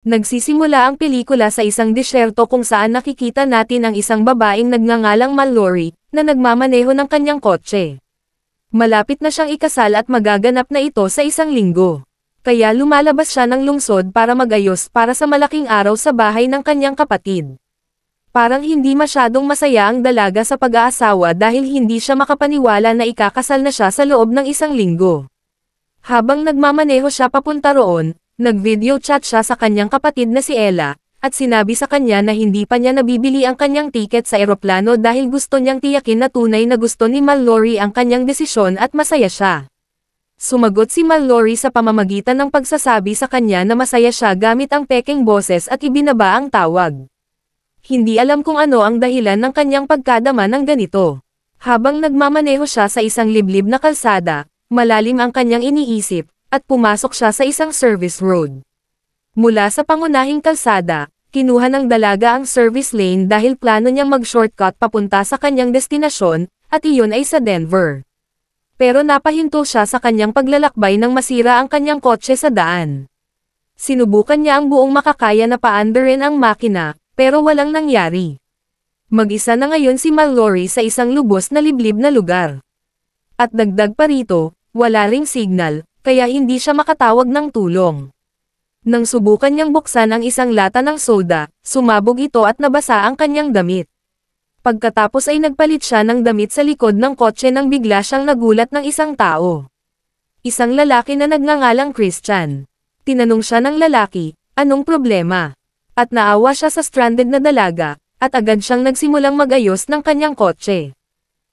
Nagsisimula ang pelikula sa isang disyerto kung saan nakikita natin ang isang babaeng nagngangalang Mallory, na nagmamaneho ng kanyang kotse. Malapit na siyang ikasal at magaganap na ito sa isang linggo. Kaya lumalabas siya ng lungsod para magayos para sa malaking araw sa bahay ng kanyang kapatid. Parang hindi masyadong masaya ang dalaga sa pag-aasawa dahil hindi siya makapaniwala na ikakasal na siya sa loob ng isang linggo. Habang nagmamaneho siya papunta roon, nag-video chat siya sa kanyang kapatid na si Ella, at sinabi sa kanya na hindi pa niya nabibili ang kanyang tiket sa eroplano dahil gusto niyang tiyakin na tunay na gusto ni Mallory ang kanyang desisyon at masaya siya. Sumagot si Mallory sa pamamagitan ng pagsasabi sa kanya na masaya siya gamit ang pekeng boses at ibinaba ang tawag. Hindi alam kung ano ang dahilan ng kanyang pagkadama ng ganito. Habang nagmamaneho siya sa isang liblib na kalsada, malalim ang kanyang iniisip, at pumasok siya sa isang service road. Mula sa pangunahing kalsada, kinuha ng dalaga ang service lane dahil plano niyang mag-shortcut papunta sa kanyang destinasyon, at iyon ay sa Denver. Pero napahinto siya sa kanyang paglalakbay nang masira ang kanyang kotse sa daan. Sinubukan niya ang buong makakaya na paandarin ang makina, pero walang nangyari. Mag-isa na ngayon si Mallory sa isang lubos na liblib na lugar. At dagdag pa rito, wala ring signal, kaya hindi siya makatawag ng tulong. Nang subukan niyang buksan ang isang lata ng soda, sumabog ito at nabasa ang kanyang damit. Pagkatapos ay nagpalit siya ng damit sa likod ng kotse nang bigla siyang nagulat ng isang tao. Isang lalaki na nagngangalang Christian. Tinanong siya ng lalaki, anong problema? At naawa siya sa stranded na dalaga, at agad siyang nagsimulang magayos ng kanyang kotse.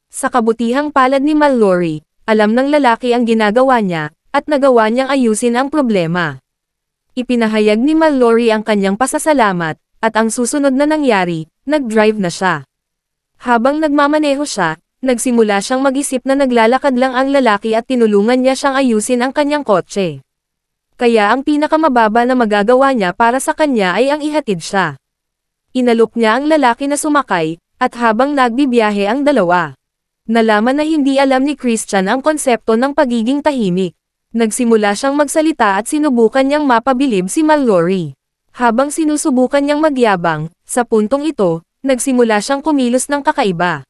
Sa kabutihang palad ni Mallory, alam ng lalaki ang ginagawa niya, at nagawa niyang ayusin ang problema. Ipinahayag ni Mallory ang kanyang pasasalamat, at ang susunod na nangyari, nag-drive na siya. Habang nagmamaneho siya, nagsimula siyang mag-isip na naglalakad lang ang lalaki at tinulungan niya siyang ayusin ang kanyang kotse. Kaya ang pinakamababa na magagawa niya para sa kanya ay ang ihatid siya. Inalok niya ang lalaki na sumakay, at habang nagbibiyahe ang dalawa. Nalaman na hindi alam ni Christian ang konsepto ng pagiging tahimik. Nagsimula siyang magsalita at sinubukan niyang mapabilib si Mallory. Habang sinusubukan niyang magyabang, sa puntong ito, nagsimula siyang kumilos ng kakaiba.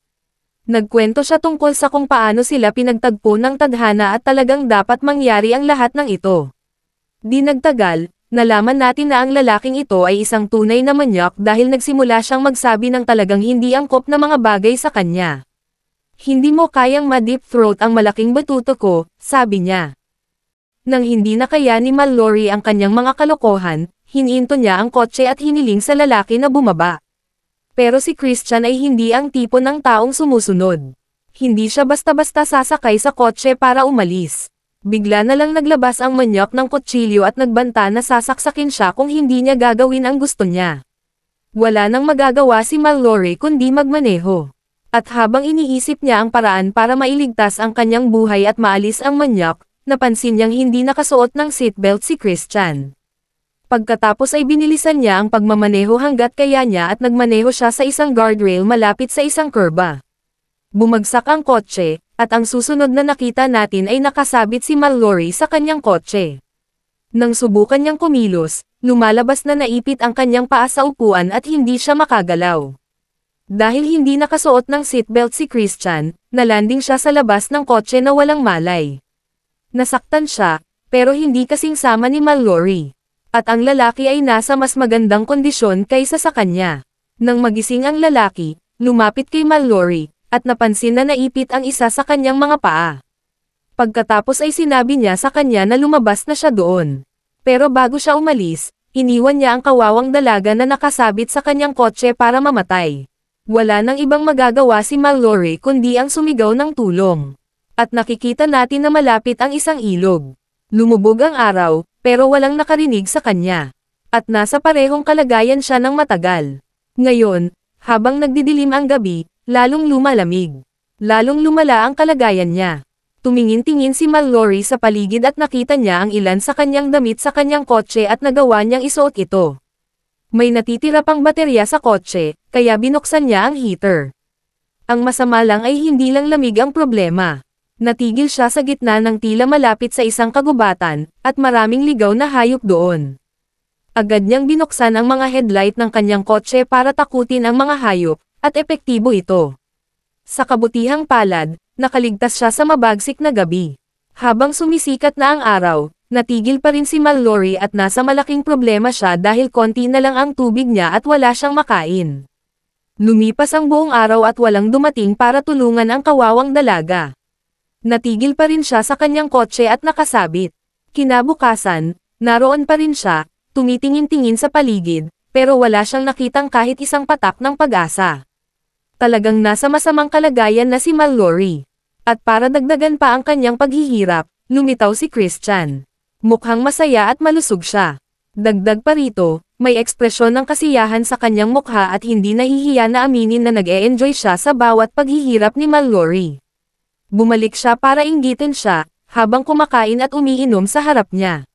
Nagkwento siya tungkol sa kung paano sila pinagtagpo ng tadhana at talagang dapat mangyari ang lahat ng ito. Di nagtagal, nalaman natin na ang lalaking ito ay isang tunay na manyak dahil nagsimula siyang magsabi ng talagang hindi angkop na mga bagay sa kanya. Hindi mo kayang ma-deep throat ang malaking batuto ko, sabi niya. Nang hindi na kaya ni Mallory ang kanyang mga kalokohan, hininto niya ang kotse at hiniling sa lalaki na bumaba. Pero si Christian ay hindi ang tipo ng taong sumusunod. Hindi siya basta-basta sasakay sa kotse para umalis. Bigla na lang naglabas ang manyak ng kutsilyo at nagbanta na sasaksakin siya kung hindi niya gagawin ang gusto niya. Wala nang magagawa si Mallory kundi magmaneho. At habang iniisip niya ang paraan para mailigtas ang kanyang buhay at maalis ang manyak, napansin niyang hindi nakasuot ng seatbelt si Christian. Pagkatapos ay binilisan niya ang pagmamaneho hanggat kaya niya at nagmaneho siya sa isang guardrail malapit sa isang kurba. Bumagsak ang kotse, at ang susunod na nakita natin ay nakasabit si Mallory sa kanyang kotse. Nang subukan niyang kumilos, lumalabas na naipit ang kanyang paa sa upuan at hindi siya makagalaw. Dahil hindi nakasuot ng seatbelt si Christian, nalanding siya sa labas ng kotse na walang malay. Nasaktan siya, pero hindi kasing sama ni Mallory. At ang lalaki ay nasa mas magandang kondisyon kaysa sa kanya. Nang magising ang lalaki, lumapit kay Mallory, at napansin na naipit ang isa sa kanyang mga paa. Pagkatapos ay sinabi niya sa kanya na lumabas na siya doon. Pero bago siya umalis, iniwan niya ang kawawang dalaga na nakasabit sa kanyang kotse para mamatay. Wala nang ibang magagawa si Mallory kundi ang sumigaw ng tulong. At nakikita natin na malapit ang isang ilog. Lumubog ang araw, pero walang nakarinig sa kanya. At nasa parehong kalagayan siya ng matagal. Ngayon, habang nagdidilim ang gabi, lalong lumalamig. Lalong lumala ang kalagayan niya. Tumingin-tingin si Mallory sa paligid at nakita niya ang ilan sa kanyang damit sa kanyang kotse at nagawa niyang isuot ito. May natitira pang baterya sa kotse, kaya binuksan niya ang heater. Ang masama lang ay hindi lang lamig ang problema. Natigil siya sa gitna ng tila malapit sa isang kagubatan, at maraming ligaw na hayop doon. Agad niyang binuksan ang mga headlight ng kanyang kotse para takutin ang mga hayop, at epektibo ito. Sa kabutihang palad, nakaligtas siya sa mabagsik na gabi. Habang sumisikat na ang araw, natigil pa rin si Mallory at nasa malaking problema siya dahil konti na lang ang tubig niya at wala siyang makain. Lumipas ang buong araw at walang dumating para tulungan ang kawawang dalaga. Natigil pa rin siya sa kanyang kotse at nakasabit. Kinabukasan, naroon pa rin siya, tumitingin-tingin sa paligid, pero wala siyang nakitang kahit isang patak ng pag-asa. Talagang nasa masamang kalagayan na si Mallory. At para dagdagan pa ang kanyang paghihirap, lumitaw si Christian. Mukhang masaya at malusog siya. Dagdag pa rito, may ekspresyon ng kasiyahan sa kanyang mukha at hindi nahihiya na aminin na nag-e-enjoy siya sa bawat paghihirap ni Mallory. Bumalik siya para inggitin siya, habang kumakain at umiinom sa harap niya.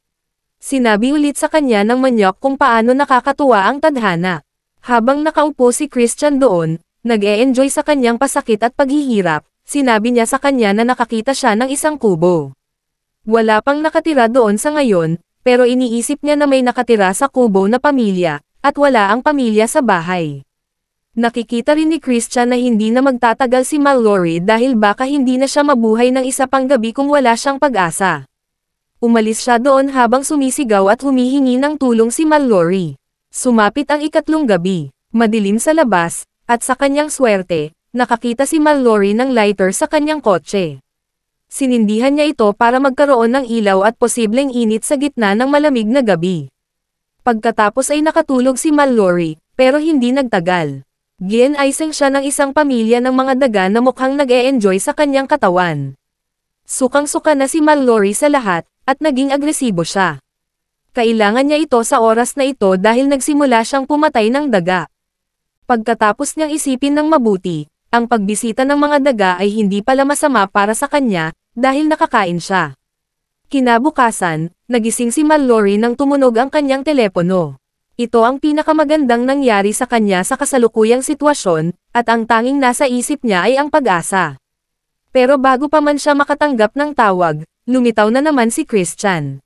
Sinabi ulit sa kanya ng manyok kung paano nakakatuwa ang tadhana. Habang nakaupo si Christian doon, nag-e-enjoy sa kanyang pasakit at paghihirap, sinabi niya sa kanya na nakakita siya ng isang kubo. Wala pang nakatira doon sa ngayon, pero iniisip niya na may nakatira sa kubo na pamilya, at wala ang pamilya sa bahay. Nakikita rin ni Christian na hindi na magtatagal si Mallory dahil baka hindi na siya mabuhay ng isa pang gabi kung wala siyang pag-asa. Umalis siya doon habang sumisigaw at humihingi ng tulong si Mallory. Sumapit ang ikatlong gabi, madilim sa labas, at sa kanyang swerte, nakakita si Mallory ng lighter sa kanyang kotse. Sinindihan niya ito para magkaroon ng ilaw at posibleng init sa gitna ng malamig na gabi. Pagkatapos ay nakatulog si Mallory, pero hindi nagtagal. Ginaising siya ng isang pamilya ng mga daga na mukhang nag-e-enjoy sa kanyang katawan. Sukang-suka na si Mallory sa lahat, at naging agresibo siya. Kailangan niya ito sa oras na ito dahil nagsimula siyang pumatay ng daga. Pagkatapos niyang isipin ng mabuti, ang pagbisita ng mga daga ay hindi pala masama para sa kanya, dahil nakakain siya. Kinabukasan, nagising si Mallory nang tumunog ang kanyang telepono. Ito ang pinakamagandang nangyari sa kanya sa kasalukuyang sitwasyon, at ang tanging nasa isip niya ay ang pag-asa. Pero bago pa man siya makatanggap ng tawag, lumitaw na naman si Christian.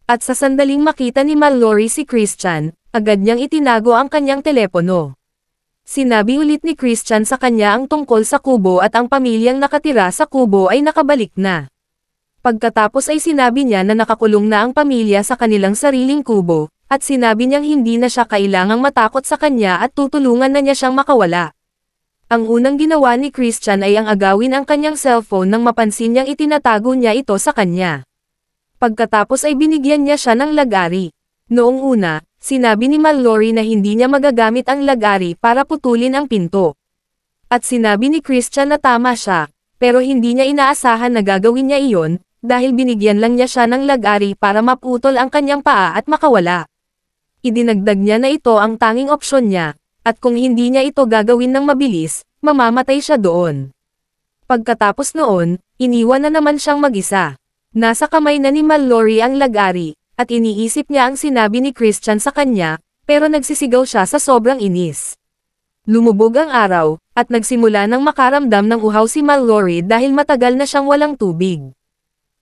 At sa sandaling makita ni Mallory si Christian, agad niyang itinago ang kanyang telepono. Sinabi ulit ni Christian sa kanya ang tungkol sa kubo at ang pamilyang nakatira sa kubo ay nakabalik na. Pagkatapos ay sinabi niya na nakakulong na ang pamilya sa kanilang sariling kubo, at sinabi niyang hindi na siya kailangang matakot sa kanya at tutulungan na niya siyang makawala. Ang unang ginawa ni Christian ay ang agawin ang kanyang cellphone nang mapansin niyang itinatago niya ito sa kanya. Pagkatapos ay binigyan niya siya ng lagari. Noong una, sinabi ni Mallory na hindi niya magagamit ang lagari para putulin ang pinto. At sinabi ni Christian na tama siya, pero hindi niya inaasahan na gagawin niya iyon, dahil binigyan lang niya siya ng lagari para maputol ang kanyang paa at makawala. Idinagdag niya na ito ang tanging opsyon niya, at kung hindi niya ito gagawin ng mabilis, mamamatay siya doon. Pagkatapos noon, iniwan na naman siyang mag-isa. Nasa kamay na ni Mallory ang lagari, at iniisip niya ang sinabi ni Christian sa kanya, pero nagsisigaw siya sa sobrang inis. Lumubog ang araw, at nagsimula ng makaramdam ng uhaw si Mallory dahil matagal na siyang walang tubig.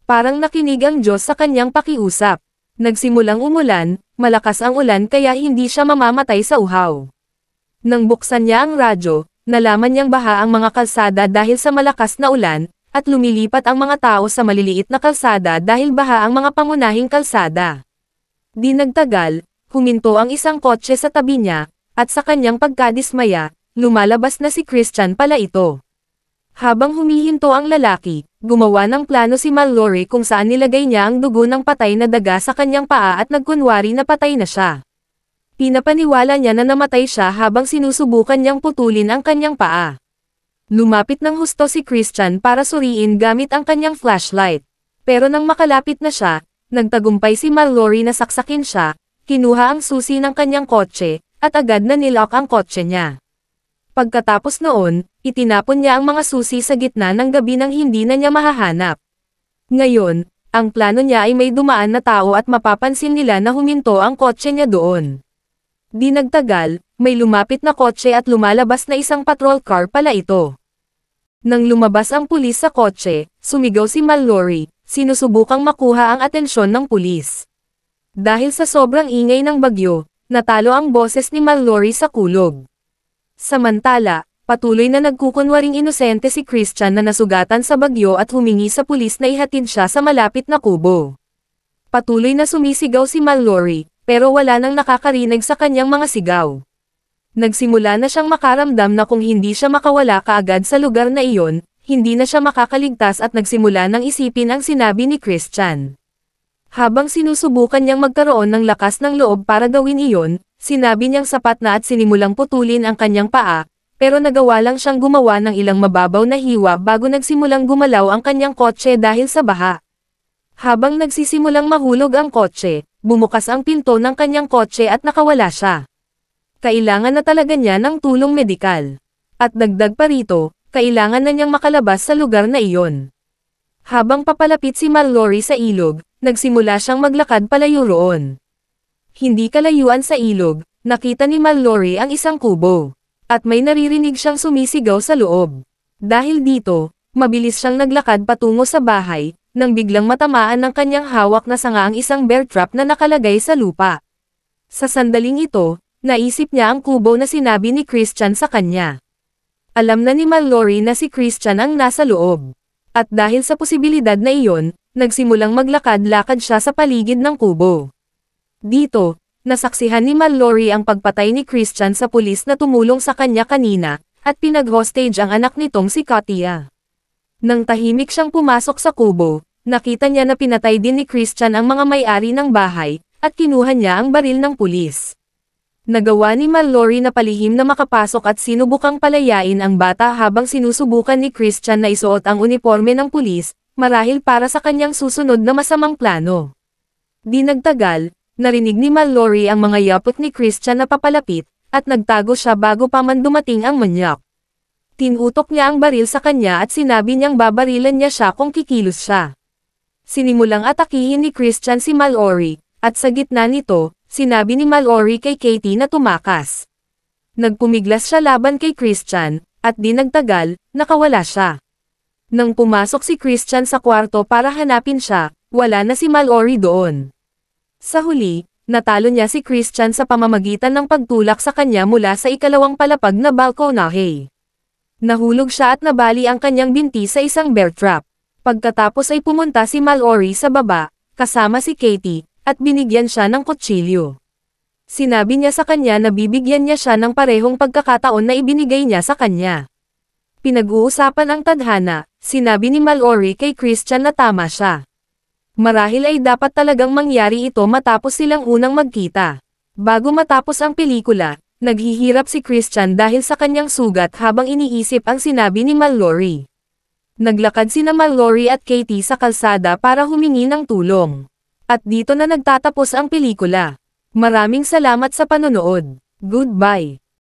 Parang nakinig ang Diyos sa kanyang pakiusap. Nagsimulang umulan, malakas ang ulan kaya hindi siya mamamatay sa uhaw. Nang buksan niya ang radyo, nalaman niyang baha ang mga kalsada dahil sa malakas na ulan, at lumilipat ang mga tao sa maliliit na kalsada dahil baha ang mga pangunahing kalsada. Di nagtagal, huminto ang isang kotse sa tabi niya, at sa kanyang pagkadismaya, lumalabas na si Christian pala ito. Habang humihinto ang lalaki, gumawa ng plano si Mallory kung saan nilagay niya ang dugo ng patay na daga sa kanyang paa at nagkunwari na patay na siya. Pinapaniwala niya na namatay siya habang sinusubukan niyang putulin ang kanyang paa. Lumapit ng husto si Christian para suriin gamit ang kanyang flashlight. Pero nang makalapit na siya, nagtagumpay si Mallory na saksakin siya, kinuha ang susi ng kanyang kotse, at agad na nilock ang kotse niya. Pagkatapos noon, itinapon niya ang mga susi sa gitna ng gabi nang hindi na niya mahahanap. Ngayon, ang plano niya ay may dumaan na tao at mapapansin nila na huminto ang kotse niya doon. Di nagtagal, may lumapit na kotse at lumalabas na isang patrol car pala ito. Nang lumabas ang pulis sa kotse, sumigaw si Mallory, sinusubukang makuha ang atensyon ng pulis. Dahil sa sobrang ingay ng bagyo, natalo ang boses ni Mallory sa kulog. Samantala, patuloy na nagkukunwaring inosente si Christian na nasugatan sa bagyo at humingi sa pulis na ihatid siya sa malapit na kubo. Patuloy na sumisigaw si Mallory, pero wala nang nakakarinig sa kanyang mga sigaw. Nagsimula na siyang makaramdam na kung hindi siya makawala kaagad sa lugar na iyon, hindi na siya makakaligtas at nagsimula nang isipin ang sinabi ni Christian. Habang sinusubukan niyang magkaroon ng lakas ng loob para gawin iyon, sinabi niyang sapat na at sinimulang putulin ang kanyang paa, pero nagawa lang siyang gumawa ng ilang mababaw na hiwa bago nagsimulang gumalaw ang kanyang kotse dahil sa baha. Habang nagsisimulang mahulog ang kotse, bumukas ang pinto ng kanyang kotse at nakawala siya. Kailangan na talaga niya ng tulong medikal. At dagdag pa rito, kailangan na niyang makalabas sa lugar na iyon. Habang papalapit si Mallory sa ilog, nagsimula siyang maglakad palayo roon. Hindi kalayuan sa ilog, nakita ni Mallory ang isang kubo. At may naririnig siyang sumisigaw sa loob. Dahil dito, mabilis siyang naglakad patungo sa bahay, nang biglang matamaan ng kanyang hawak na sanga ang isang bear trap na nakalagay sa lupa. Sa sandaling ito, naisip niya ang kubo na sinabi ni Christian sa kanya. Alam na ni Mallory na si Christian ang nasa loob. At dahil sa posibilidad na iyon, nagsimulang maglakad-lakad siya sa paligid ng kubo. Dito, nasaksihan ni Mallory ang pagpatay ni Christian sa pulis na tumulong sa kanya kanina, at pinag-hostage ang anak nitong si Katia. Nang tahimik siyang pumasok sa kubo, nakita niya na pinatay din ni Christian ang mga may-ari ng bahay, at kinuha niya ang baril ng pulis. Nagawa ni Mallory na palihim na makapasok at sinubukang palayain ang bata habang sinusubukan ni Christian na isuot ang uniforme ng pulis, marahil para sa kanyang susunod na masamang plano. Di nagtagal, narinig ni Mallory ang mga yapot ni Christian na papalapit, at nagtago siya bago pa man dumating ang manyak. Tinutok niya ang baril sa kanya at sinabi niyang babarilan niya siya kung kikilos siya. Sinimulang atakihin ni Christian si Mallory, at sa gitna nito, sinabi ni Mallory kay Katie na tumakas. Nagpumiglas siya laban kay Christian, at di nagtagal, nakawala siya. Nang pumasok si Christian sa kwarto para hanapin siya, wala na si Mallory doon. Sa huli, natalo niya si Christian sa pamamagitan ng pagtulak sa kanya mula sa ikalawang palapag na balkonahe. Nahulog siya at nabali ang kanyang binti sa isang bear trap. Pagkatapos ay pumunta si Mallory sa baba, kasama si Katie, at binigyan siya ng kutsilyo. Sinabi niya sa kanya na bibigyan niya siya ng parehong pagkakataon na ibinigay niya sa kanya. Pinag-uusapan ang tadhana, sinabi ni Mallory kay Christian na tama siya. Marahil ay dapat talagang mangyari ito matapos silang unang magkita. Bago matapos ang pelikula, naghihirap si Christian dahil sa kanyang sugat habang iniisip ang sinabi ni Mallory. Naglakad sina Mallory at Katie sa kalsada para humingi ng tulong. At dito na nagtatapos ang pelikula. Maraming salamat sa panonood. Goodbye.